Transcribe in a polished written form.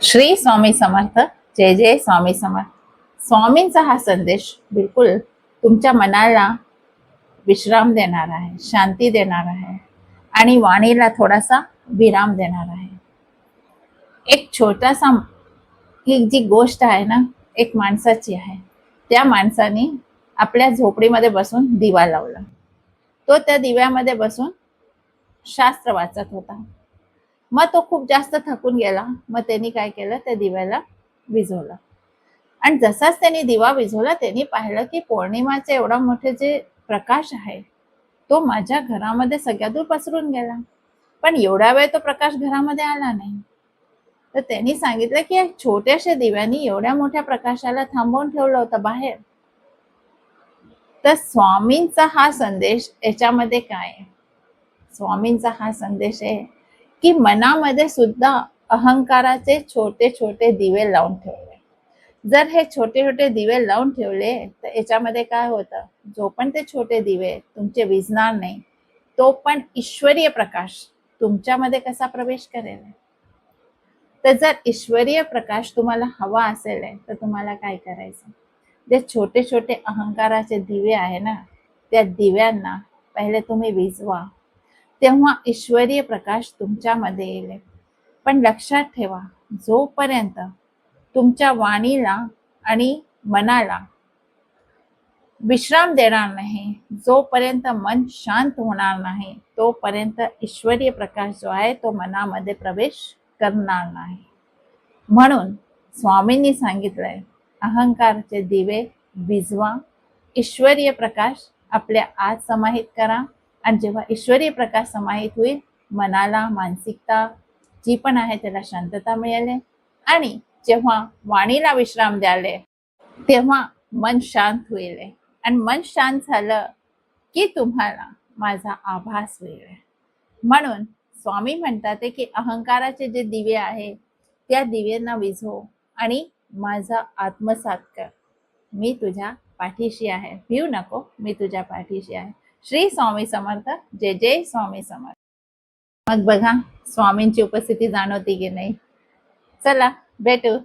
श्री स्वामी समर्थ. जय जय स्वामी समर्थ. स्वामींचा हा संदेश बिलकुल तुमच्या मनाला विश्राम देणार आहे, शांती देणार आहे आणि वाणीला थोडासा विराम देणार आहे. एक छोटासा ही जी गोष्ट आहे ना, एक माणसाची आहे. त्या माणसाने आपल्या झोपडीमध्ये बसून दिवा लावला. तो त्या दिव्यामध्ये बसून शास्त्र वाचत होता. मग तो खूप जास्त थकून गेला. मग त्यांनी काय केलं, त्या दिव्याला विझवलं. आणि जसाच त्यांनी दिवा विझवला, त्यांनी पाहिलं की पौर्णिमाचे एवढा मोठे जे प्रकाश आहे तो माझ्या घरामध्ये सगळ्यातून पसरून गेला, पण एवढा वेळ तो प्रकाश घरामध्ये आला नाही. तर त्यांनी सांगितलं की या छोट्याशा दिव्यानी एवढ्या मोठ्या प्रकाशाला थांबवून ठेवलं होतं बाहेर. तर स्वामींचा हा संदेश याच्यामध्ये काय आहे? स्वामींचा हा संदेश आहे की मनामध्ये सुद्धा अहंकाराचे छोटे छोटे दिवे लावून ठेवले. जर हे छोटे छोटे दिवे लावून ठेवले तर याच्यामध्ये काय होतं, जो पण ते छोटे दिवे तुमचे विझणार नाही, तो पण ईश्वरीय प्रकाश तुमच्यामध्ये कसा प्रवेश करेल. तर जर ईश्वरीय प्रकाश तुम्हाला हवा असेल तर तुम्हाला काय करायचं, जे छोटे छोटे अहंकाराचे दिवे आहे ना, त्या दिव्यांना पहिले तुम्ही विझवा, तेव्हा ईश्वरीय प्रकाश तुमच्यामध्ये येईल. पण लक्षात ठेवा, जोपर्यंत तुमच्या वाणीला आणि मनाला विश्राम देणार नाही, जोपर्यंत मन शांत होणार नाही, तोपर्यंत ईश्वरीय प्रकाश जो आहे तो मनामध्ये प्रवेश करणार नाही. म्हणून स्वामींनी सांगितलंय, अहंकारचे दिवे विझवा, ईश्वरीय प्रकाश आपल्या आत समाहित करा. आणि जेव्हा ईश्वरीय प्रकाश समाहित होईल, मनाला, मानसिकता जी पण आहे त्याला शांतता मिळेल. आणि जेव्हा वाणीला विश्राम द्याले, तेव्हा मन शांत होईल. आणि मन शांत झालं की तुम्हाला माझा आभास होईल. म्हणून स्वामी म्हणतात की अहंकाराचे जे दिवे आहे त्या दिव्यांना विझव आणि माझा आत्मसात कर. मी तुझ्या पाठीशी आहे, भिऊ नको, मी तुझ्या पाठीशी आहे. श्री स्वामी समर्थ. जय जय स्वामी समर्थ. मग बघा, स्वामींची उपस्थिती जाणवती की नाही. चला भेटू.